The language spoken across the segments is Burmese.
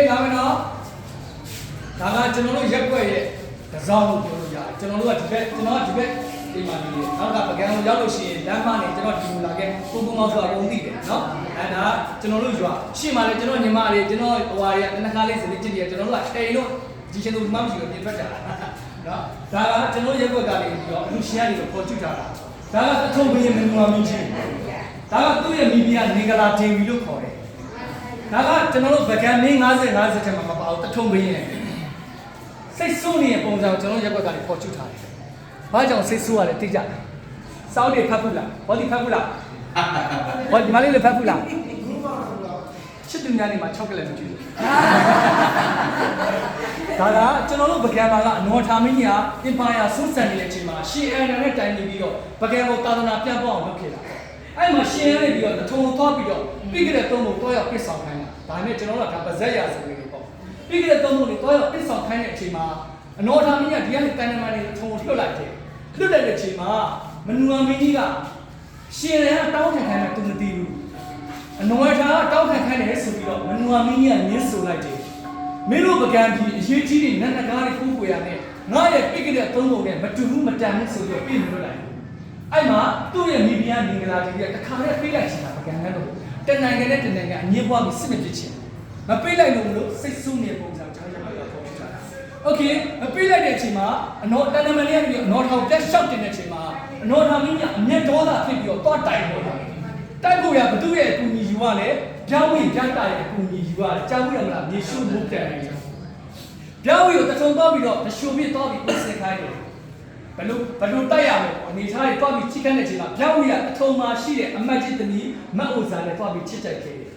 ဒါမှတော့ဒါကကျွန်တော်တို့ရက်ွက်ရဲ့တစောင်းလို့ပြောလို့ရတယ်ကျွန်တော်တို့ကဒီဘက်ကျွန်တော်ကဒီဘက်ဒီမှာနေတယ်နောက်ကပကံကိုရောက်လို့ရှိရင်လမ်းမနေကျွန်တော်ဒီလိုလာခဲ့ကိုကုမောက်ဆိုတာပုံသိတယ်နော်အဲဒါကျွန်တော်တို့ရွာရှေ့မှာလည်းကျွန်တော်ညီမတွေကျွန်တော်ဟိုဟာတွေကတနခါလေးစနေကြည့်တယ်ကျွန်တော်တို့ကတိန်လို့ဒီချင်းတို့မှမရှိလို့ပြင်ထွက်ကြတာနော်ဒါကကျွန်တော်ရက်ွက်ကနေပြီးတော့အလူရှင်တွေပေါ်ချွတ်ကြတာဒါကတထုံဘင်းမင်းမင်းချင်းဒါကသူ့ရဲ့မိဖုရားနေကလာတင်ပြီလို့ခေါ်တယ်ဒါကကျွန်တော်တို့ဗကန်နေ50ထဲမှာမပါဘူးတထုံဘင်းရဲ့စိတ်ဆိုးနေတဲ့ပုံစံကိုကျွန်တော်ရက်ွက်ကနေပေါ်ချွတ်ထားတယ်ဘာကြောင့်စိတ်ဆိုးရလဲသိကြတယ်စောင်းတွေဖတ်ဘူးလားဘောဒီဖတ်ဘူးလားဘောဒီမလေးလည်းဖတ်ဘူးလားချစ်သူများနေမှာ6ကလေးမကြည့်ဘူးဒါကကျွန်တော်တို့ဗကန်မာကအနော်ထာမင်းကြီးကအင်ပါယာဆွတ်ဆန်နေတဲ့အချိန်မှာရှီအန်နာနဲ့တိုင်နေပြီးတော့ဗကန်ကိုသာသနာပြန့်ပွားအောင်လုပ်ခဲ့တာအဲ့မှာရှီအန်နဲ့ပြီးတော့တထုံသွားပြီးတော့ပြီးကြတဲ့သုံးဖို့တော့ရောက်ပြစ်ဆောင်ခိုင်းတာဒါနဲ့ကျွန်တော်တို့ကပါဇက်ရဆိုပြီးပေါ့ပြီးကြတဲ့သုံးဖို့တော့ရောက်ပြစ်ဆောင်ခိုင်းတဲ့အချိန်မှာအနော်ထာမင်းကြီးကဒီကနေတန်တမန်တွေထုံကိုလွတ်လိုက်တယ်လွတ်တဲ့အချိန်မှာမနူဝမင်းကြီးကရှင်ရန်တောင်းခံခိုင်းတယ်သူမသိဘူးအနော်ထာကတောင်းခံခိုင်းတယ်ဆိုပြီးတော့မနူဝမင်းကြီးကညှင်းဆိုလိုက်တယ်မင်းတို့ပကံပြီးအရေးကြီးတဲ့နတ်နဂါးတွေကိုကိုရနဲ့ငါရဲ့ပြစ်ကြတဲ့သုံးပုံနဲ့မတူဘူးမတန်ဘူးဆိုပြီးပြင်လွတ်လိုက်အဲ့မှာသူ့ရဲ့မိဖုရားမင်္ဂလာကြီးကတခါနဲ့ပြေးလိုက်ချင်တာပကံနဲ့တော့တန်နိုင်ငံနဲ့တန်နိုင်ငံအငြင်းပွားပြီးစစ်မဖြစ်ချင်မပြေးလိုက်လို့မလို့စိတ်ဆိုးနေပုံစံကျွန်တော်ရောက်ပေါ်ဖြစ်တာโอเคမပြေးလိုက်တဲ့အချိန်မှာအနော်တန်တမန်လေးကနေအနော်ထောင်တက်လျှောက်တင်တဲ့အချိန်မှာအနော်ထောင်မင်းကအမျက်ဒေါသဖြစ်ပြီးတော့တွားတိုင်ပေါ်လာတိုက်ဖို့ရဘသူ့ရဲ့အကူအညီယူရလဲပြောင်းဝင်ကြတာရဲ့အကူအညီယူရတယ်ကြားဘူးရမလားမြေရှုမုတ်တယ်ပြောင်းဝင်ကိုတထုံတော့ပြီးတော့တရှုံပြတော့ပြီးပတ်စင်ခိုင်းတယ်ဘလို့တိုက်ရမယ်အနေထားတွေတော့ပြီးချိကန်းတဲ့အချိန်မှာပြောင်းဝင်ကအထုံမှာရှိတဲ့အမတ်ကြီးသမီးမတ်ဥစားနဲ့တော့ပြီးချစ်ကြိုက်ခဲ့တယ်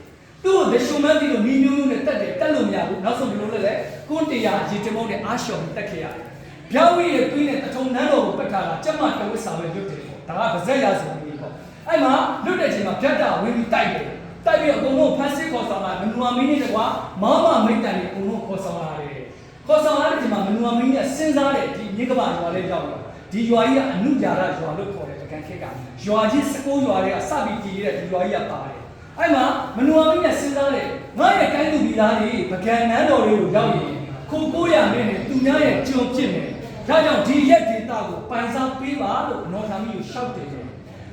သူ့ကိုတရှုံမန်းပြီးတော့မိမျိုးမျိုးနဲ့တက်တယ်တက်လို့မရဘူးနောက်ဆုံးဘလို့လဲကွန်းတရားရေတမုံနဲ့အားလျှော်တက်ခဲ့ရတယ်ပြောင်းဝင်ရဲ့တွင်းနဲ့တထုံနန်းတော်ကိုပတ်ထားတာကျမတဝစ်စာပဲလွတ်တယ်ပေါ့ဒါကဗဇက်ရဆိုပြီးပေါ့အဲ့မှာလွတ်တဲ့အချိန်မှာပြတ်တာဝင်ပြီးတိုက်တယ်တိုက်ပြီးအကုန်လုံးဖမ်းစစ်ခေါ်ဆောင်လာမနူဝမင်းကြီးတကွာမောင်မမိတ်တန်တွေအကုန်လုံးခေါ်ဆောင်လာတယ်ခေါ်ဆောင်လာတဲ့အချိန်မှာမနူဝမင်းကြီးကစဉ်းစားတယ်ဒီမြင်းကပါရွာလေးရောက်တော့ဒီရွာကြီးကအနုရာရရွာလို့ခေါ်တယ်တကန်ခေတ်ကရွာကြီး16ရွာတွေကစပြီးတည်ရတဲ့ဒီရွာကြီးကပါတယ်အဲ့မှာမနူဝမင်းကြီးကစဉ်းစားတယ်ငါရဲ့တိုင်းသူပြည်သားတွေပကံနန်းတော်တွေကိုရောက်ရင်ခိုး900နဲ့သူများရဲ့ကြုံဖြစ်နေဒါကြောင့်ဒီရက်ဒေတာကိုပိုင်စားပေးပါလို့အနော်ထာမီးကိုရှောက်တယ်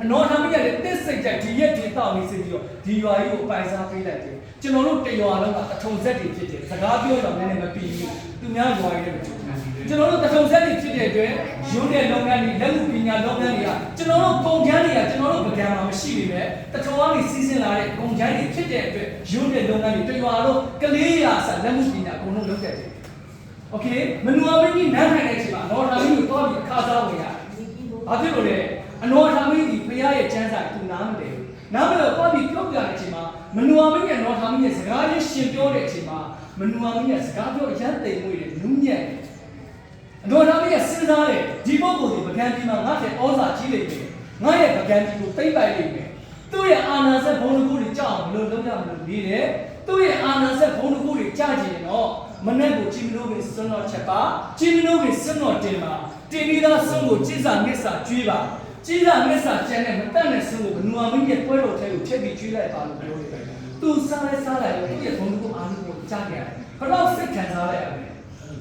အနော်ထာမီးကလည်းတစ်စိတ်ကြိုက်ဒီရက်ဒေတာကိုနေစီပြီးတော့ဒီရွာကြီးကိုပိုင်စားပေးလိုက်တယ်ကျွန်တော်တို့တရွာလုံးကအထုံဆက်တွေဖြစ်တယ်စကားပြောတော့လည်းမပြီးဘူးသူများရွာကြီးတွေကျွန်တော်တို့တထုံဆက်တွေဖြစ်တဲ့အတွက်ရုံးတဲ့လုပ်ငန်းတွေလက်မှုပညာလုပ်ငန်းတွေကကျွန်တော်တို့ကုန်ကျန်းတွေကကျွန်တော်တို့ဗကံမှာမရှိနေပဲတထုံကနေစီးဆင်းလာတဲ့ကုန်ကျန်းတွေဖြစ်တဲ့အတွက်ရုံးတဲ့လုပ်ငန်းတွေတရွာလုံးကလေးရာစလက်မှုပညာအကုန်လုံးလုပ်တတ်တယ်โอเคမနူဝမင်းကြီးနန်းထိုင်တဲ့အချိန်မှာအနော်ထာမီးကိုတော့ပြီးအခါစားဝင်ရတယ်ဘာဖြစ်လို့လဲအနော်ထာမီးဒီဖရားရဲ့ကျမ်းစာသူနားမတယ်နားမလို့တော့ပြီးပြောပြတဲ့အချိန်မှာမနူဝမင်းရဲ့အနော်ထာမီးရဲ့စကားလေးရှင်ပြောတဲ့အချိန်မှာမနူဝမင်းရဲ့စကားပြောအရန်တိမ်မွေးတယ်နုညံ့တယ်အနော်ထာမီးရဲ့စဉ်းစားတယ်ဒီပုဂ္ဂိုလ်ဒီပကံဒီမှာငါ့ရဲ့ဩဇာကြီးလိမ့်မယ်ငါရဲ့ပကံဒီကိုသိမ့်ပိုက်လိမ့်မယ်သူ့ရဲ့အာနာဆက်ဘုံတကူတွေကြောက်အောင်ဘလို့လုပ်ရမလို့နေတယ်သူ့ရဲ့အာနာဆက်ဘုံတကူတွေကြားကြည့်ရင်တော့မနေ့ကဂျီမီနိုကစွန်းတော်ချက်ပါဂျီမီနိုကစွန်းတော်တင်ပါတင်ပြီးသားစွန်းကိုကြီးစာမြစ်စာကျွေးပါကြီးစာမြစ်စာကျန်တဲ့မတက်တဲ့စွန်းကိုဘနူဝမင်းရဲ့ပွဲတော်ထဲကိုထည့်ပြီးကျွေးလိုက်ပါလို့ပြောတယ်သူစားလိုက်သူ့ရဲ့ဘုံတကူအာနုကိုကြားခဲ့ရတယ်ဘယ်တော့စိတ်ခံစားလိုက်ရလဲ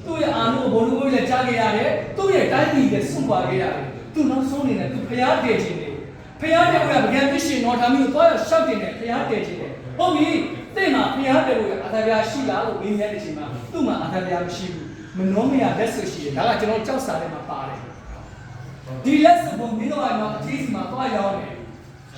သူ့ရဲ့အာနုကိုဘုံတကူလည်းကြားခဲ့ရတယ်သူ့ရဲ့တိုင်းပြည်လည်းစွန့်ပါခဲ့ရတယ်သူနောက်ဆုံးနေတယ်သူဖျားတည်ခြင်းတယ်ဖျားတဲ့ဘုရားဗကံသိရှင်တော်ထာမီးကိုသွားရရှောက်တင်တယ်ဖျားတည်ခြင်းတယ်ဟုတ်ပြီတဲ့မှာဖျားတယ်လို့အထာပြာရှိလားလို့မင်းမြတ်တဲ့အချိန်မှာသူ့မှာအထာပြာမရှိဘူးမနှောမရလက်ဆွရှိတယ်ဒါကကျွန်တော်ကြောက်စာထဲမှာပါတယ်ဒီလက်စပုံမင်းတို့ကတော့အသေးစီမှာသွားရောက်တယ်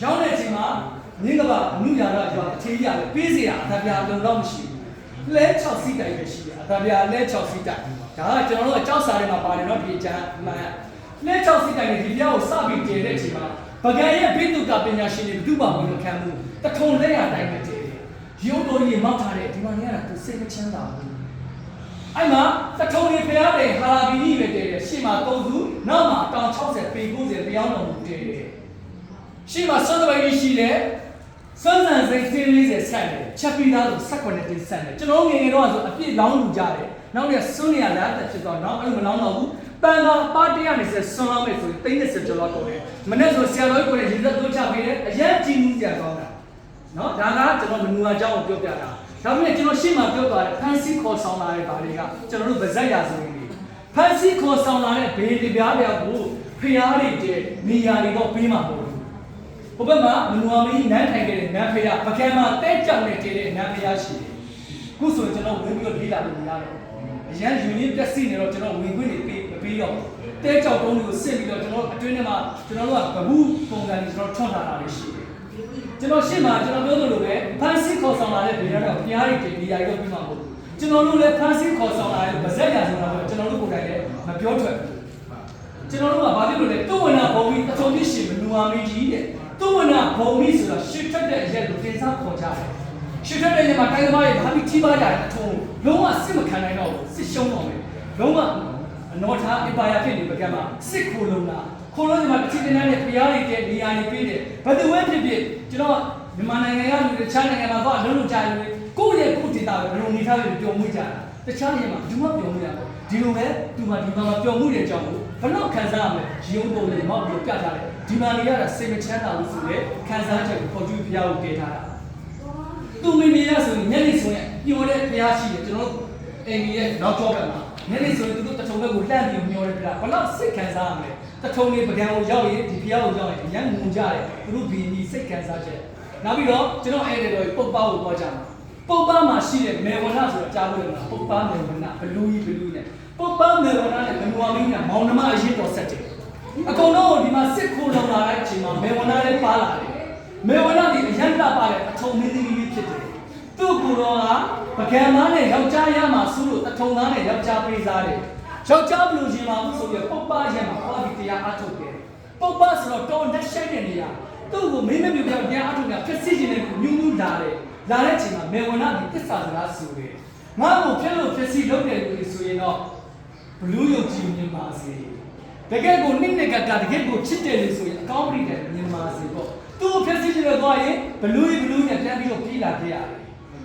ရောက်တဲ့အချိန်မှာမင်းကအမှုရာတော့ရွာအသေးရပဲပေးစီတာအထာပြာလုံတော့မရှိဘူးလဲ6စီးတိုင်ပဲရှိတယ်အထာပြာလဲ6စီးတိုင်ဒါကကျွန်တော်တို့ကြောက်စာထဲမှာပါတယ်နော်ဒီအကျမ်းမှန်လဲ6စီးတိုင်နဲ့ဒီပြောင်းကိုစပြီးတည်တဲ့အချိန်မှာပကံရဲ့ဘိတုကပညာရှင်တွေဘုဘာဝင်လို့ခံမှုတထုံလက်ရတိုင်းပဲတည်ရုပ်တော်ကြီးမောက်ထားတဲ့ဒီမှာနေရတာသူစိတ်မချမ်းသာဘူးအဲ့မှာတထုံတွေဖျားတယ်ဟာလာဘီကြီးပဲတည်တယ်ရှေ့မှာ3စုနောက်မှာတောင်60ပေ90တရားတော်မူတည်တယ်ရှေ့မှာစွန်းတပိတ်ရှိတယ်စွန်းစံစိတ်40ဆက်တယ်ချက်ပြီးသားဆို18တင်းဆက်တယ်ကျွန်တော်ငယ်ငယ်တော့ဆိုအပြည့်လောင်းလူကြတယ်နောက်နေ့စွန်းနေရလားတက်ဖြစ်တော့နောက်အဲ့လိုမလောင်းတော့ဘူးတန်ခါပါတရနေစဆွန်းလောင်းမယ်ဆိုရင်30ကျော်လောက်တော့တယ်မနေ့ဆိုဆရာတော်ကိုလည်းရေသက်တို့ချပေးတယ်အရင်ကြည့်မှုကြတော့တာနော်ဒါကကျွန်တော်မနူအကြောင်းကိုပြောပြတာ ဒါပေမဲ့ကျွန်တော်ရှေ့မှာပြောသွားတဲ့ဖန်စီခေါ်ဆောင်လာတဲ့ဗာတွေကကျွန်တော်တို့ဗဇက်ရာဆိုရင်ဖန်စီခေါ်ဆောင်လာတဲ့ဘေးဒီပြားပြောက်ကိုဖျားတွေတဲ့နေရာတွေတော့ပေးမှာမဟုတ်ဘူးဟိုဘက်မှာမနွာမင်းနန်းထိုင်ခဲ့တဲ့နန်းဖျားပကံမှာတဲကြောင်နဲ့တည်တဲ့နန်းဖျားရှိတယ်ခုဆိုရင်ကျွန်တော်ဝင်ပြီးတော့လေးလာလို့မရတော့အရန်ယူရင်းပြက်စီနေတော့ကျွန်တော်ဝင်ခွင့်တွေပေးမပေးတော့တဲကြောင်တုံးတွေကိုစစ်ပြီးတော့ကျွန်တော်အတွင်းထဲမှာကျွန်တော်တို့ကဗဘူးပုံစံတွေကျွန်တော်ထွန်းထားတာလေးရှိတယ်ကျွန်တော်ရှင်းမှာကျွန်တော်ပြောသလိုပဲဖန်စီခေါ်ဆောင်လာတဲ့ဗီဒီယိုတော့ဖျားတွေတင်နေရာတွေပြီးမှမဟုတ်ဘူးကျွန်တော်တို့လည်းဖန်စီခေါ်ဆောင်လာတဲ့ဗဇက်ရာဆိုတာကိုကျွန်တော်တို့ကိုယ်တိုင်လည်းမပြောထွက်ဘူးကျွန်တော်တို့ကဘာဖြစ်လို့လဲတုဝနာဘုံကြီးအထုံးကြီးရှင်မနူအာမင်းကြီးတဲ့တုဝနာဘုံကြီးဆိုတာရှစ်ထွက်တဲ့အရက်ကိုတင်စားခေါ်ကြတယ်ရှစ်ထွက်တဲ့ရက်မှာတိုင်းသမားတွေဘာပြီးထိပါကြတယ်အထုံးလုံးဝစစ်မခံနိုင်တော့ဘူးစစ်ရှုံးတော့မယ်လုံးဝအနော်ထားအပါရဖြစ်နေပကံမှာစစ်ခိုးလုံးလားခိုးလုံးဒီမှာတစ်ချိန်တည်းနဲ့ဖျားတွေတဲ့နေရာတွေပေးတယ်ဘယ်သူပဲဖြစ်ဖြစ်ကျွန်တော်မြန်မာနိုင်ငံကလူတွေတခြားနိုင်ငံမှာတော့အလုံးလုံးကြတယ်ကိုယ့်ရဲ့ကိုယ့်ဒေတာပဲဘယ်လိုနေထားလဲပြောမှုကြတာတခြားနေရာမှာဘူးမပြောမှုရတော့ဒီလိုပဲသူမှဒီမှာမပြောမှုတဲ့အကြောင်းကိုဘယ်တော့ခံစားရမလဲရုံးပုံလေးမောက်ပြီးပြထားတယ်ဒီမှာနေရတာစိတ်မချမ်းသာဘူးဆိုရဲခံစားချက်ကိုပေါ်ကျူးဖျားကိုတည်ထားတာသူမိမိရဆိုရင်ညနေဆိုရင်ညှော်တဲ့ဖျားရှိတယ်ကျွန်တော်အိမ်ကြီးရဲ့နောက်ကျောဘက်မှာညနေဆိုရင်သူတို့တထုံဘက်ကိုလှမ်းပြီးညှော်တယ်ပြတာဘယ်တော့စိတ်ခံစားရမလဲတထုံလေးပကံကိုရောက်ရင်ဒီဖျားကိုရောက်ရင်ရန်ငုံကြတယ်သူတို့ဘီနီစိတ်ခံစားချက်နောက်ပြီးတော့ကျွန်တော်အဲ့ဒီတော့ပုတ်ပါကိုပေါ်ကြမှာပုတ်ပါမှာရှိတဲ့မေဝနာဆိုတာကြားလို့လားပုတ်ပါမေဝနာဘလူးကြီးနဲ့ပုတ်ပါမေဝနာနဲ့မနွာမင်းကမောင်နှမအရင်တော်ဆက်တယ်အကုန်လုံးဒီမှာစစ်ခိုးလုံလာတဲ့အချိန်မှာမေဝနာလည်းပါလာတယ်မေဝနာဒီအရန်လာပါတဲ့အထုံမင်းသမီးလေးဖြစ်တယ်သူ့ကိုယ်တော်ကပကံသားနဲ့ယောက်ျားရမှာစုလို့အထုံသားနဲ့ယောက်ျားပေးစားတယ်ယောက်ျားဘလူးကြီးမှာဆိုပြီးပုတ်ပါရမှာဟောဒီတရားအထုတ်တယ်ပုတ်ပါဆိုတော့တော်လက်ရှိတဲ့နေရာသူ့ကိုမင်းမပြပြောင်းတရားအထုတ်တာဖြစ်စီခြင်းနဲ့ညှူးညူးလာတယ်လာတဲ့အချိန်မှာမေဝနာဒီသစ္စာစကားဆိုတယ်ငါ့ကိုဖြစ်လို့ဖြစ်စီလုပ်တယ်လို့ဆိုရင်တော့ဘလူးရုပ်ကြည့်မြင်ပါစေတကယ်ကိုနှိမ့်နေကတကယ်ကိုချစ်တယ်လို့ဆိုရင်အကောင်းပြတယ်မြင်ပါစေပေါ့သူ့ဖြစ်စီခြင်းတော့သွားရင်ဘလူးနဲ့ပြန်ပြီးတော့ပြေးလာခဲ့ရတယ်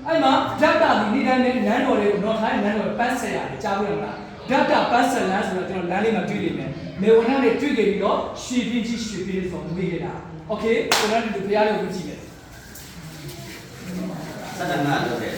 အဲ့မှာဓာတ်တာဒီနေ့တိုင်းနဲ့နန်းတော်တွေကိုတော့ထိုင်းနန်းတော်ပန်းဆက်ရတယ်ကြားလို့လားဓာတ်တာပန်းဆက်လမ်းဆိုတော့ကျွန်တော်လမ်းလေးမှာတွေ့နေမယ်မေဝနာနဲ့တွေ့ကြပြီးတော့ရွှေပြင်းကြီးဆိုမွေးခဲ့တာโอเคကျွန်တော်ဒီလိုဖရားလေးကိုကြည့်မယ်ဆက်တနာလုပ်တယ်